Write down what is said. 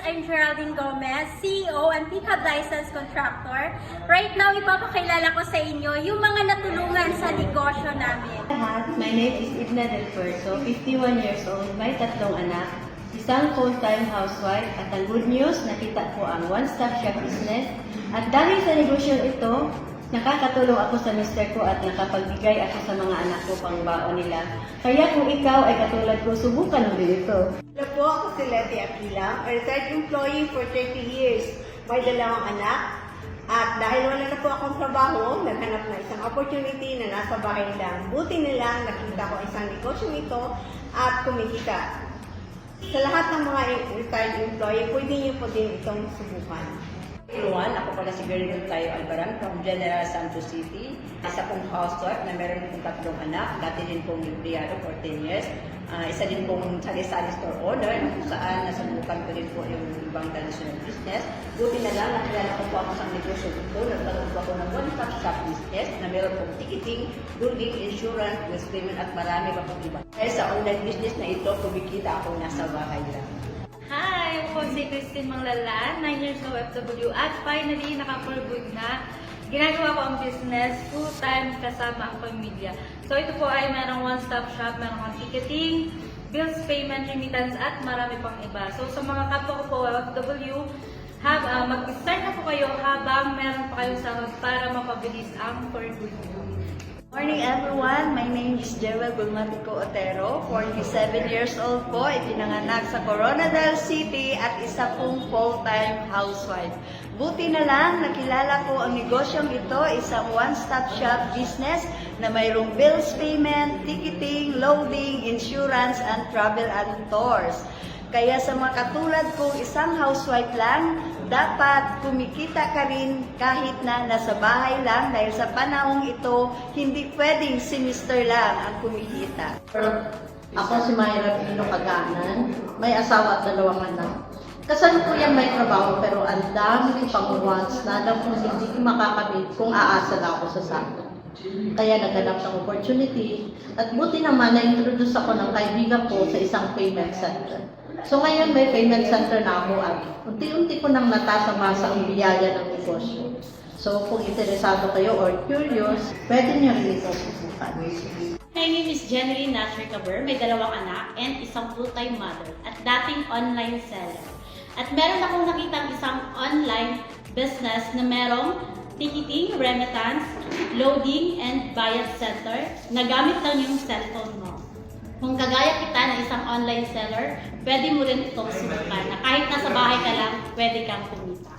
I'm Geraldine Gomez, CEO and PCAB Licensed Contractor. Right now, ipapakilala ko sa inyo yung mga natulungan sa negosyo namin. My name is Edna Del Puerto, 51 years old, may 3 anak, isang full-time housewife, at ang good news, nakita ko ang one-stop shop business. At dahil sa negosyo ito, nakakatulong ako sa mister ko at nakapagbigay ako sa mga anak ko pang baon nila. Kaya kung ikaw ay katulad ko, subukan mo din ito. Hello po, ako si Letty Aquila, a retired employee for 30 years. May 2 anak. At dahil wala na po akong trabaho, naghanap na isang opportunity na nasa bahay lang. Buti na lang, nakita ko isang negosyo ito at kumikita. Sa lahat ng mga retired employee, pwede niyo po din itong subukan. Everyone, ako pala si Geraldine Tayo Albaran from General Santos City. Isa pong housewife na meron pong 3 anak. Dati din pong empleyado for 10 years. Isa din pong sari-sari store owner kung saan nasubukan ko din po yung ibang traditional business. Buti na lang, nakilala ko po ako sa negosyo ito. Nagkaroon po ako ng one-stop shop business na meron pong ticketing, building, insurance, waste payment at marami pa pong iba. Kaya sa online business na ito, kumikita ako nasa bahay lang. Hi! Ako si Christine Manglalan, 9 years old OFW at finally naka-for-good na. Ginagawa ko ang business full-time kasama ang pamilya. So ito po ay merong one-stop shop, merong ticketing, bills, payment, remittance at marami pang iba. So sa mga kapwa ko po OFW, mag-start na po kayo habang meron pa kayong sahod para mapabilis ang for-good. Morning everyone, my name is Jewel Gulmatico Otero, 47 years old po, ipinanganak sa Coronadal City at isa pong full-time housewife. Buti na lang, nakilala ko ang negosyong ito, isang one-stop shop business na mayroong bills payment, ticketing, loading, insurance, and travel and tours. Kaya sa mga katulad kong isang housewife lang, dapat kumikita ka rin kahit na nasa bahay lang dahil sa panahong ito, hindi pwedeng si Mr. lang ang kumikita. Ako si Myra Pino Kaganan, may asawa at 2 anak. Kasalukuyan may trabaho pero ang dami ko pang wants na alam kung hindi ko makakabit kung aasa na ako sa sakit. Kaya naghanap ng opportunity at buti naman na-introduce ako ng kaibigan ko sa isang payment center. So ngayon may payment center na ako at unti-unti ko nang natasama ang biyaya ng negosyo. So kung interesado kayo or curious, pwede niyo rin ito susukan. My name is Jenny Nasher Caber, may 2 anak and isang full-time mother at dating online seller. At meron akong nakitang isang online business na merong ticketing, remittance, loading, and bayad center na gamit lang yung cellphone mo. Kung kagaya kita na isang online seller, pwede mo rin itong subukan na kahit nasa bahay ka lang, pwede kang kumita.